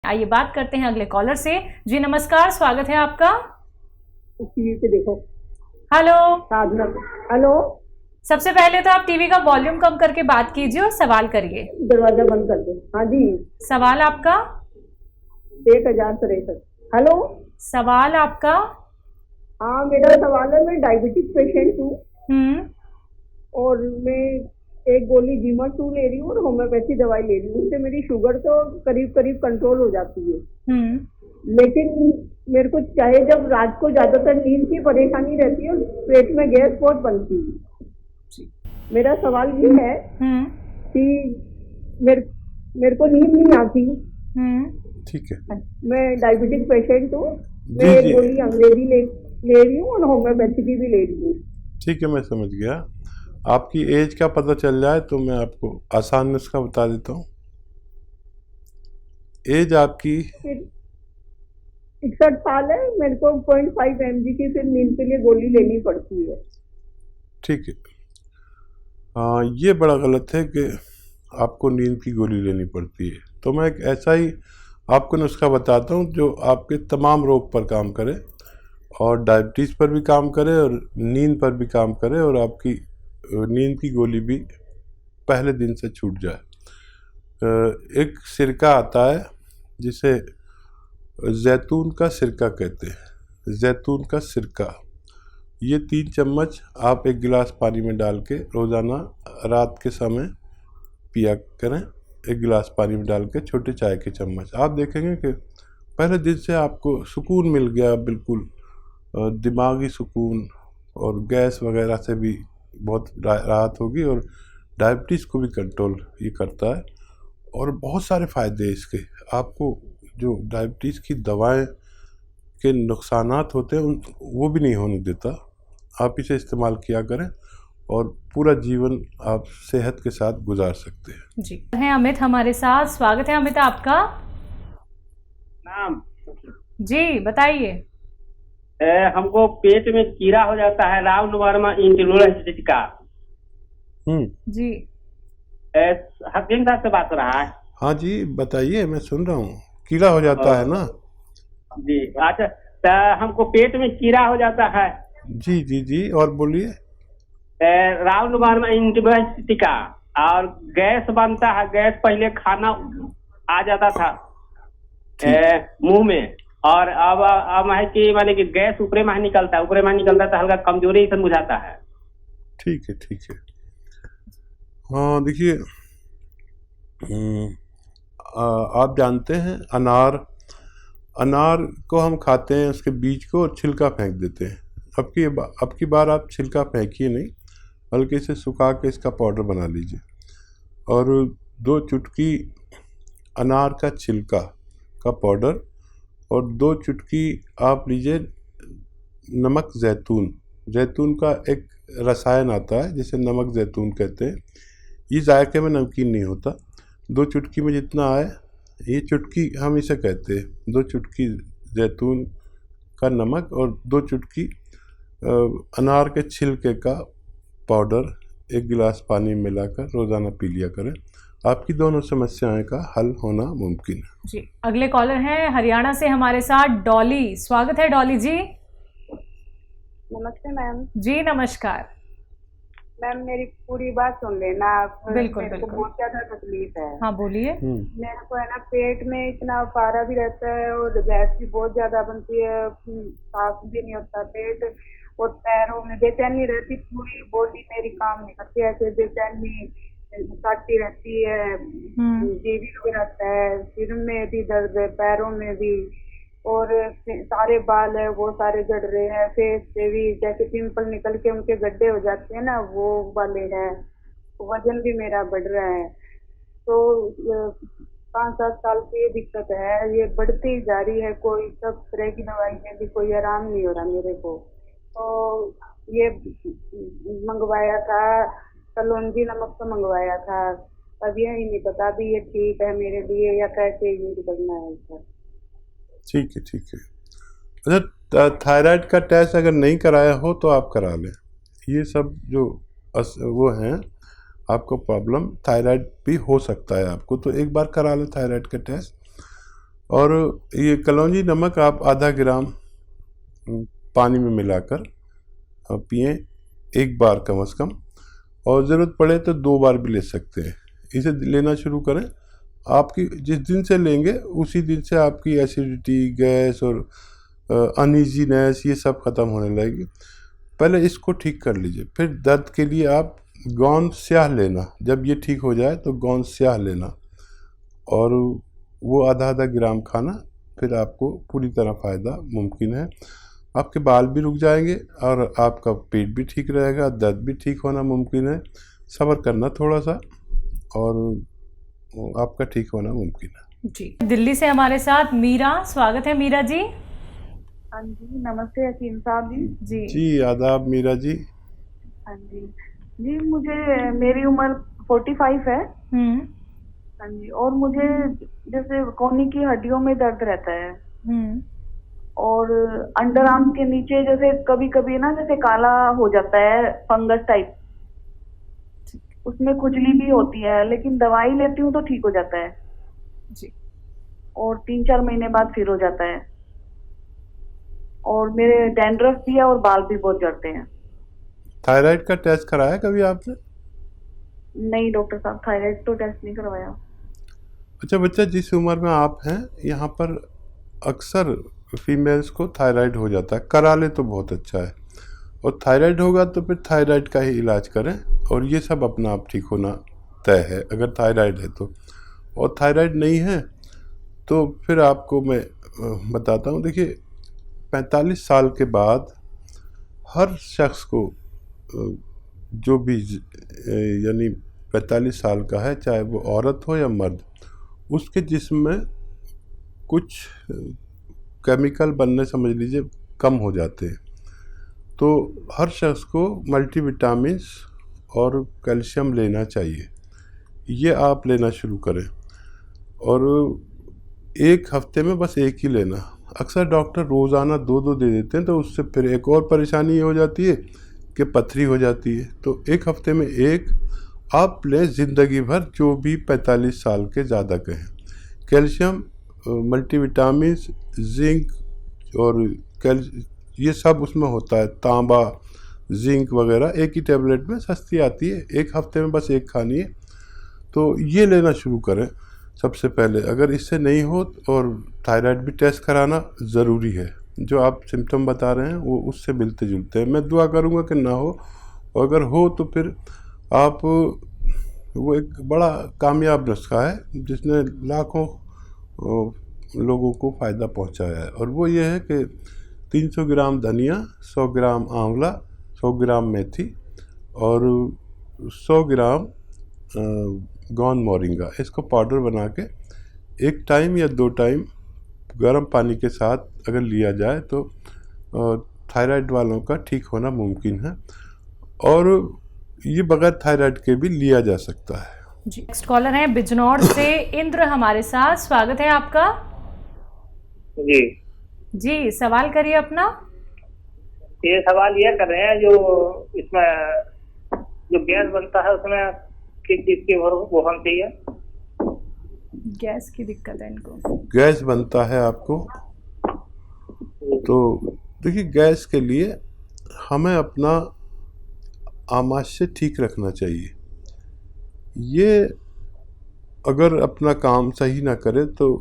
आइए बात करते हैं अगले कॉलर से। जी नमस्कार, स्वागत है आपका। टीवी पे देखो। हेलो। साधना। हेलो। सबसे पहले तो आप टीवी का वॉल्यूम कम करके बात कीजिए और सवाल करिए। दरवाजा बंद कर दे। हाँ जी। सवाल आपका? 1063। हेलो। सवाल आपका? हाँ, मेरा सवाल है, मैं डायबिटिक पेशेंट हूँ और मैं एक गोली जीमा-2 ले रही हूँ और होम्योपैथी दवाई ले रही हूँ। उससे मेरी शुगर तो करीब करीब कंट्रोल हो जाती है। लेकिन मेरे को चाहे जब रात को ज्यादातर नींद की परेशानी रहती है और पेट में गैस बहुत बनती है। मेरा सवाल ये है कि मेरे को नींद नहीं आती। ठीक है। मैं डायबिटिक पेशेंट हूँ। मैं एक गोली अंग्रेजी ले रही हूँ और होम्योपैथी की भी ले रही हूँ। ठीक है, मैं समझ गया। आपकी एज का पता चल जाए तो मैं आपको आसान नुस्खा बता देता हूँ। एज आपकी 61 साल है। मेरे को 0.5 mg की फिर नींद के लिए गोली लेनी पड़ती है। ठीक है। ये बड़ा गलत है कि आपको नींद की गोली लेनी पड़ती है। तो मैं एक ऐसा ही आपको नुस्खा बताता हूँ जो आपके तमाम रोग पर काम करे और डायबिटीज़ पर भी काम करे और नींद पर भी काम करे और आपकी नींद की गोली भी पहले दिन से छूट जाए। एक सिरका आता है जिसे जैतून का सिरका कहते हैं। जैतून का सिरका, ये 3 चम्मच आप एक गिलास पानी में डाल के रोज़ाना रात के समय पिया करें। एक गिलास पानी में डाल के छोटे चाय के चम्मच। आप देखेंगे कि पहले दिन से आपको सुकून मिल गया, बिल्कुल दिमागी सुकून, और गैस वगैरह से भी बहुत राहत होगी और डायबिटीज़ को भी कंट्रोल ये करता है और बहुत सारे फ़ायदे हैं इसके। आपको जो डायबिटीज़ की दवाएं के नुकसानात होते हैं वो भी नहीं होने देता। आप इसे इस्तेमाल किया करें और पूरा जीवन आप सेहत के साथ गुजार सकते हैं। जी हैं अमित हमारे साथ। स्वागत है अमित आपका। नाम जी बताइए। हमको पेट में कीड़ा हो जाता है, राउंड वर्मा इंटरलोरेंस का। जी हकीम साहब से बात कर रहा है? हाँ जी बताइए, मैं सुन रहा हूँ। कीड़ा हो जाता है ना? जी अच्छा, तो हमको पेट में कीड़ा हो जाता है। जी जी जी, और बोलिए। राउंड वर्मा इंटरलोरेंस का, और गैस बनता है। गैस पहले खाना आ जाता था मुंह में, और अब है कि माने कि गैस ऊपरे में निकलता है। ऊपरे में निकलता है तो हल्का कमजोरी से बुझाता है। ठीक है ठीक है। हाँ देखिए, आप जानते हैं अनार को हम खाते हैं, उसके बीज को, और छिलका फेंक देते हैं। अब की बार आप छिलका फेंकिए नहीं, बल्कि इसे सुखा के इसका पाउडर बना लीजिए और 2 चुटकी अनार का छिलका का पाउडर और 2 चुटकी आप लीजिए नमक जैतून का एक रसायन आता है जिसे नमक जैतून कहते हैं। ये जायके में नमकीन नहीं होता। 2 चुटकी में जितना आए, ये चुटकी हम इसे कहते हैं। 2 चुटकी जैतून का नमक और 2 चुटकी अनार के छिलके का पाउडर 1 गिलास पानी में मिलाकर रोज़ाना पी लिया करें। आपकी दोनों समस्याएं का हल होना मुमकिन है। जी अगले कॉलर हैं हरियाणा से हमारे साथ डॉली। स्वागत है डॉली जी। नमस्ते मैम। जी नमस्कार मैम, मेरी पूरी बात सुन लेना। बिल्कुल मेरे को बिल्कुल। बहुत ज्यादा तकलीफ है। हाँ बोलिए। मेरे को है ना, पेट में इतना पारा भी रहता है और गैस भी बहुत ज्यादा बनती है। साफ भी नहीं होता पेट, और पैरों में बेचैनी रहती। पूरी बॉडी मेरी काम नहीं करती, ऐसे बेचैनी काटती रहती है। जी भी रहता है, सिर में भी दर्द है, पैरों में भी, और सारे बाल है वो सारे झड़ रहे हैं। फेस पे भी जैसे पिंपल निकल के उनके गड्ढे हो जाते हैं ना, वो वाले हैं। वजन भी मेरा बढ़ रहा है। तो 5-7 साल से ये दिक्कत है, ये बढ़ती ही जा रही है। कोई सब तरह की दवाई में भी कोई आराम नहीं हो रहा मेरे को। तो ये मंगवाया था, कलौंजी नमक तो मंगवाया था। अब ये ही नहीं पता भी ये ठीक है मेरे लिए या कैसे यूज करना है सर। ठीक है ठीक है। अच्छा, थायराइड का टेस्ट अगर नहीं कराया हो तो आप करा लें। ये सब जो वो हैं, आपको प्रॉब्लम थायराइड भी हो सकता है आपको, तो एक बार करा लें थायराइड का टेस्ट। और ये कलौंजी नमक आप आधा ग्राम पानी में मिलाकर पिएं एक बार कम से कम, और ज़रूरत पड़े तो 2 बार भी ले सकते हैं। इसे लेना शुरू करें, आपकी जिस दिन से लेंगे उसी दिन से आपकी एसिडिटी, गैस और अनईजीनेस ये सब ख़त्म होने लगेगी। पहले इसको ठीक कर लीजिए, फिर दर्द के लिए आप गोंद स्याह लेना। जब ये ठीक हो जाए तो गोंद स्याह लेना और वो आधा ग्राम खाना, फिर आपको पूरी तरह फ़ायदा मुमकिन है। आपके बाल भी रुक जाएंगे और आपका पेट भी ठीक रहेगा, दर्द भी ठीक होना मुमकिन है। सब्र करना थोड़ा सा और आपका ठीक होना मुमकिन है। जी, दिल्ली से हमारे साथ मीरा, स्वागत है मीरा जी। हाँ जी, नमस्ते हकीम साहब जी। जी आदाब मीरा जी। हाँ जी जी, मेरी उम्र 45 है। हाँ जी, और मुझे जैसे कोहनी की हड्डियों में दर्द रहता है और अंडर आर्म के नीचे जैसे कभी कभी ना जैसे काला हो जाता है, फंगस टाइप, उसमें खुजली भी होती है, लेकिन दवाई लेती हूँ तो ठीक हो जाता है जी। और 3-4 महीने बाद फिर हो जाता है। और मेरे डैंड्रफ भी है और बाल भी बहुत झड़ते हैं। थायराइड का टेस्ट कराया कभी आपने? नहीं डॉक्टर साहब, थायराइड तो टेस्ट नहीं करवाया। अच्छा बच्चा, जिस उम्र में आप हैं यहाँ पर अक्सर फीमेल्स को थायराइड हो जाता है, करा ले तो बहुत अच्छा है। और थायराइड होगा तो फिर थायराइड का ही इलाज करें, और ये सब अपना आप ठीक होना तय है अगर थायराइड है तो। और थायराइड नहीं है तो फिर आपको मैं बताता हूँ। देखिए 45 साल के बाद हर शख्स को जो भी यानी 45 साल का है, चाहे वो औरत हो या मर्द, उसके जिस्म में कुछ केमिकल बनने समझ लीजिए कम हो जाते हैं। तो हर शख्स को मल्टीविटामिन्स और कैल्शियम लेना चाहिए। ये आप लेना शुरू करें और एक हफ्ते में बस एक ही लेना। अक्सर डॉक्टर रोज़ाना 2-2 दे देते हैं, तो उससे फिर एक और परेशानी ये हो जाती है कि पथरी हो जाती है। तो एक हफ्ते में एक आप लें, ज़िंदगी भर, जो भी 45 साल के ज़्यादा के हैं। कैल्शियम, मल्टीविटामिन्स, जिंक और ये सब उसमें होता है, तांबा, जिंक वगैरह एक ही टैबलेट में सस्ती आती है, एक हफ्ते में बस एक खानी है। तो ये लेना शुरू करें सबसे पहले। अगर इससे नहीं हो और थायराइड भी टेस्ट कराना ज़रूरी है। जो आप सिम्टम बता रहे हैं वो उससे मिलते जुलते हैं। मैं दुआ करूँगा कि ना हो, और अगर हो तो फिर आप, वो एक बड़ा कामयाब नुस्खा है जिसने लाखों लोगों को फ़ायदा पहुंचाया है, और वो ये है कि 300 ग्राम धनिया, 100 ग्राम आंवला, 100 ग्राम मेथी और 100 ग्राम गोंद मोरिंगा, इसको पाउडर बना के 1 टाइम या 2 टाइम गर्म पानी के साथ अगर लिया जाए तो थायराइड वालों का ठीक होना मुमकिन है। और ये बगैर थायराइड के भी लिया जा सकता है। जी, नेक्स्ट कॉलर है बिजनौर से इंद्र हमारे साथ, स्वागत है आपका। जी जी, सवाल करिए अपना। ये सवाल ये कर रहे हैं, जो इसमें जो गैस बनता है उसमें किस चीज की वो बनती है? गैस की दिक्कत है इनको। गैस बनता है आपको, तो देखिए गैस के लिए हमें अपना आमाशय ठीक रखना चाहिए। ये अगर अपना काम सही ना करे तो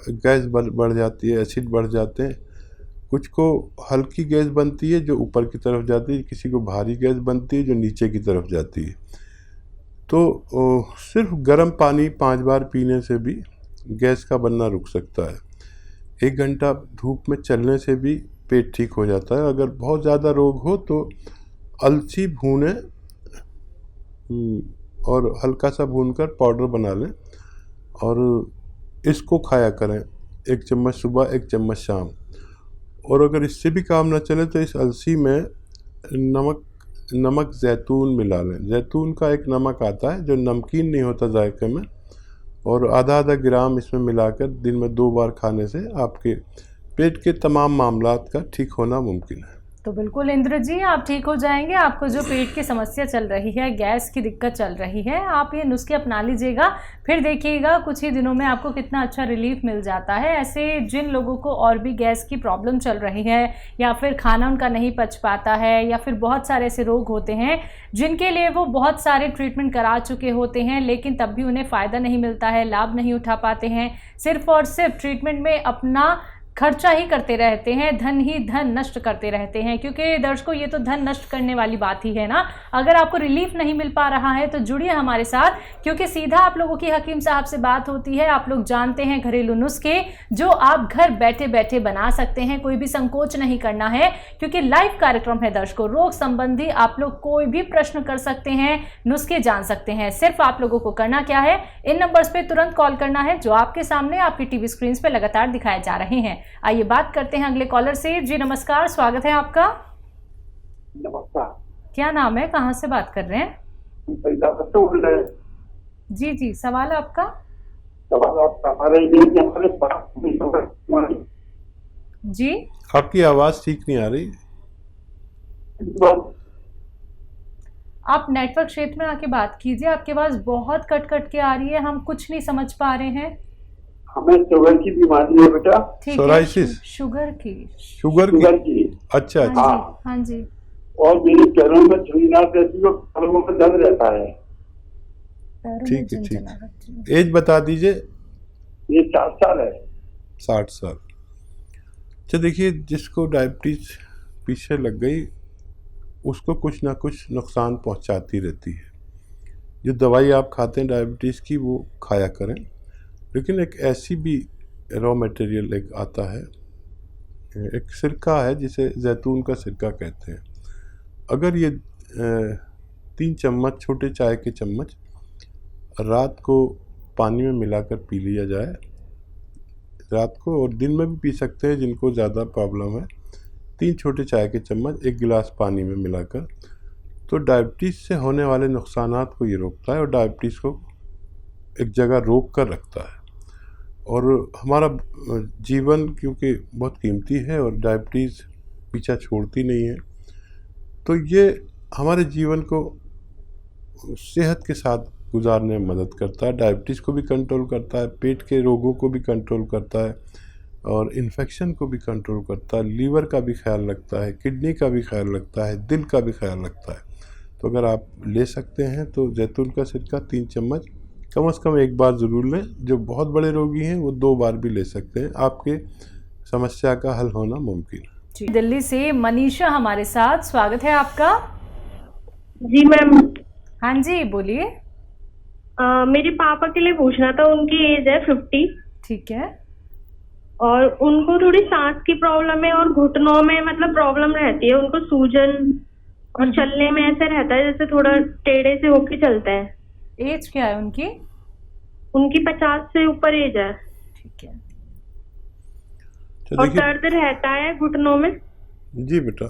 गैस बढ़ जाती है, एसिड बढ़ जाते हैं। कुछ को हल्की गैस बनती है जो ऊपर की तरफ जाती है, किसी को भारी गैस बनती है जो नीचे की तरफ जाती है। तो सिर्फ गर्म पानी 5 बार पीने से भी गैस का बनना रुक सकता है। 1 घंटा धूप में चलने से भी पेट ठीक हो जाता है। अगर बहुत ज़्यादा रोग हो तो अलसी भूनें और हल्का सा भूनकर पाउडर बना लें और इसको खाया करें, 1 चम्मच सुबह, 1 चम्मच शाम। और अगर इससे भी काम न चले तो इस अलसी में नमक जैतून मिला लें। जैतून का एक नमक आता है जो नमकीन नहीं होता जायके में, और आधा ग्राम इसमें मिलाकर दिन में 2 बार खाने से आपके पेट के तमाम मामलात का ठीक होना मुमकिन है। तो बिल्कुल इंद्र जी, आप ठीक हो जाएंगे। आपको जो पेट की समस्या चल रही है, गैस की दिक्कत चल रही है, आप ये नुस्खे अपना लीजिएगा, फिर देखिएगा कुछ ही दिनों में आपको कितना अच्छा रिलीफ मिल जाता है। ऐसे जिन लोगों को और भी गैस की प्रॉब्लम चल रही है, या फिर खाना उनका नहीं पच पाता है, या फिर बहुत सारे ऐसे रोग होते हैं जिनके लिए वो बहुत सारे ट्रीटमेंट करा चुके होते हैं, लेकिन तब भी उन्हें फ़ायदा नहीं मिलता है, लाभ नहीं उठा पाते हैं, सिर्फ और सिर्फ ट्रीटमेंट में अपना खर्चा ही करते रहते हैं, धन ही धन नष्ट करते रहते हैं। क्योंकि दर्शकों, ये तो धन नष्ट करने वाली बात ही है ना। अगर आपको रिलीफ नहीं मिल पा रहा है तो जुड़िए हमारे साथ, क्योंकि सीधा आप लोगों की हकीम साहब से बात होती है। आप लोग जानते हैं घरेलू नुस्खे जो आप घर बैठे बैठे बना सकते हैं। कोई भी संकोच नहीं करना है, क्योंकि लाइव कार्यक्रम है दर्शकों। रोग संबंधी आप लोग कोई भी प्रश्न कर सकते हैं, नुस्खे जान सकते हैं। सिर्फ आप लोगों को करना क्या है, इन नंबर्स पे तुरंत कॉल करना है जो आपके सामने आपकी टीवी स्क्रीन पे लगातार दिखाए जा रहे हैं। आइए बात करते हैं अगले कॉलर से। जी नमस्कार, स्वागत है आपका। नमस्कार। क्या नाम है, कहां से बात कर रहे हैं? जी जी, सवाल आपका। जी, आपकी आवाज़ ठीक नहीं आ रही। आप नेटवर्क क्षेत्र में आके बात कीजिए, आपकी आवाज़ बहुत कट कट के आ रही है, हम कुछ नहीं समझ पा रहे हैं। हमें शुगर की बीमारी है बेटा। ठीक है, सोराइसिस? शुगर की। शुगर की? अच्छा अच्छा। हाँ जी, हाँ जी। और मेरे पैरों में झुंझुनाहट रहती है, पैरों में दर्द रहता है। ठीक है, ठीक है। एज बता दीजिए। ये 60 साल है। 60 साल। अच्छा, देखिए, जिसको डायबिटीज पीछे लग गई उसको कुछ ना कुछ नुकसान पहुंचाती रहती है। जो दवाई आप खाते हैं डायबिटीज़ की, वो खाया करें, लेकिन एक ऐसी भी रॉ मटेरियल एक आता है, एक सिरका है जिसे जैतून का सिरका कहते हैं। अगर ये 3 चम्मच, छोटे चाय के चम्मच, रात को पानी में मिलाकर पी लिया जाए, रात को, और दिन में भी पी सकते हैं जिनको ज़्यादा प्रॉब्लम है। 3 छोटे चाय के चम्मच 1 गिलास पानी में मिलाकर, तो डायबिटीज़ से होने वाले नुकसानात को ये रोकता है और डायबिटीज़ को एक जगह रोक कर रखता है। और हमारा जीवन क्योंकि बहुत कीमती है और डायबिटीज़ पीछा छोड़ती नहीं है, तो ये हमारे जीवन को सेहत के साथ गुजारने में मदद करता है। डायबिटीज़ को भी कंट्रोल करता है, पेट के रोगों को भी कंट्रोल करता है, और इन्फेक्शन को भी कंट्रोल करता है, लीवर का भी ख्याल रखता है, किडनी का भी ख्याल रखता है, दिल का भी ख्याल रखता है। तो अगर आप ले सकते हैं तो जैतून का सिरका 3 चम्मच कम से कम 1 बार ज़रूर लें। जो बहुत बड़े रोगी हैं वो 2 बार भी ले सकते हैं, आपके समस्या का हल होना मुमकिन है। दिल्ली से मनीषा हमारे साथ, स्वागत है आपका। जी मैम। हाँ जी, बोलिए। मेरे पापा के लिए पूछना था, उनकी एज है 50। ठीक है। और उनको थोड़ी सांस की प्रॉब्लम है और घुटनों में मतलब प्रॉब्लम रहती है, उनको सूजन, और चलने में ऐसे रहता है जैसे थोड़ा टेढ़े से होके चलते हैं। एज क्या है उनकी? उनकी 50 से ऊपर एज है। ठीक है। और दर्द रहता है घुटनों में। जी बेटा।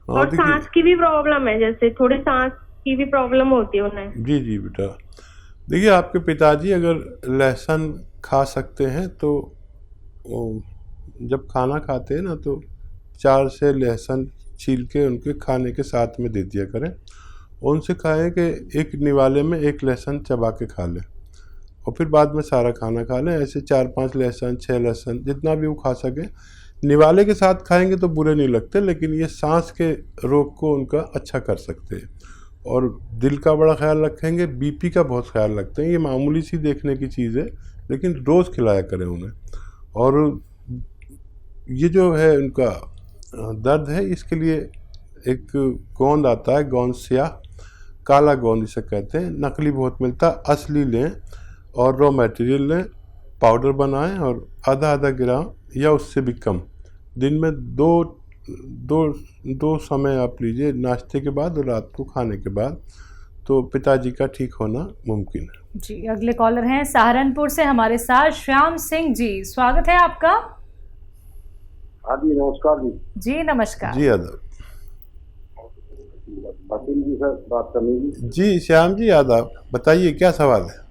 और सांस की भी प्रॉब्लम है, जैसे थोड़ी सांस की भी प्रॉब्लम होती है उन्हें। जी जी बेटा, देखिए, आपके पिताजी अगर लहसुन खा सकते हैं तो जब खाना खाते हैं ना, तो 4 से लहसुन छील के उनके खाने के साथ में दे दिया करें। उनसे कहें कि एक निवाले में 1 लहसुन चबा के खा लें, और फिर बाद में सारा खाना खा लें। ऐसे 4-5 लहसुन, 6 लहसुन, जितना भी वो खा सके। निवाले के साथ खाएंगे तो बुरे नहीं लगते, लेकिन ये सांस के रोग को उनका अच्छा कर सकते हैं। और दिल का बड़ा ख्याल रखेंगे, बीपी का बहुत ख्याल रखते हैं। ये मामूली सी देखने की चीज़ है, लेकिन रोज़ खिलाया करें उन्हें। और ये जो है उनका दर्द है, इसके लिए एक गोंद आता है, गोंद स्याह, काला गोंद इसे कहते हैं, नकली बहुत मिलता है, असली लें और रॉ मटेरियल लें, पाउडर बनाएं, और आधा ग्राम या उससे भी कम दिन में दो समय आप लीजिए, नाश्ते के बाद और रात को खाने के बाद, तो पिताजी का ठीक होना मुमकिन है। जी, अगले कॉलर हैं सहारनपुर से हमारे साथ श्याम सिंह जी, स्वागत है आपका। हाँ जी, नमस्कार जी। जी नमस्कार। जी आदाब। वकील जी से बात करनी जी। जी श्याम जी, आदाब, बताइए क्या सवाल है?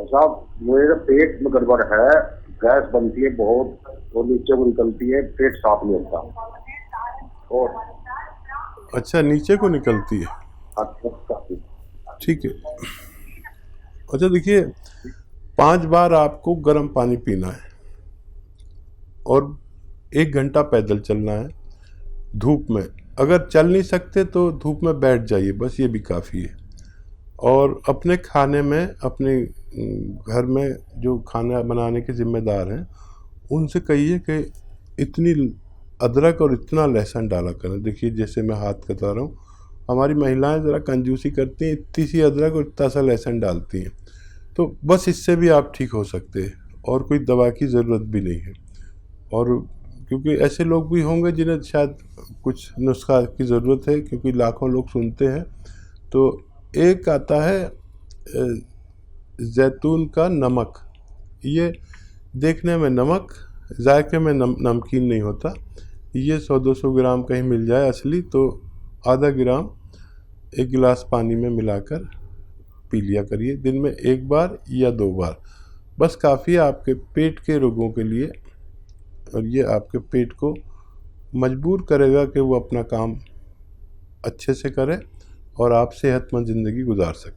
साहब, मेरे पेट में गड़बड़ है, गैस बनती है बहुत, वो नीचे को निकलती है, पेट साफ नहीं होता। और अच्छा, नीचे को निकलती है। काफी। ठीक है। अच्छा देखिए, 5 बार आपको गर्म पानी पीना है और 1 घंटा पैदल चलना है धूप में। अगर चल नहीं सकते तो धूप में बैठ जाइए, बस ये भी काफ़ी है। और अपने खाने में, अपने घर में जो खाना बनाने के जिम्मेदार हैं उनसे कहिए कि इतनी अदरक और इतना लहसुन डाला करें। देखिए जैसे मैं हाथ कटा रहा हूँ, हमारी महिलाएं ज़रा कंजूसी करती हैं, इतनी सी अदरक और इतना सा लहसुन डालती हैं। तो बस इससे भी आप ठीक हो सकते हैं और कोई दवा की ज़रूरत भी नहीं है। और क्योंकि ऐसे लोग भी होंगे जिन्हें शायद कुछ नुस्खा की ज़रूरत है, क्योंकि लाखों लोग सुनते हैं। तो एक आता है जैतून का नमक। ये देखने में नमक, जायके में नमकीन नहीं होता। ये 100-200 ग्राम कहीं मिल जाए असली तो आधा ग्राम 1 गिलास पानी में मिलाकर पी लिया करिए, दिन में 1 बार या 2 बार, बस काफ़ी है आपके पेट के रोगों के लिए। और ये आपके पेट को मजबूर करेगा कि वो अपना काम अच्छे से करे और आप सेहतमंद ज़िंदगी गुजार सकें।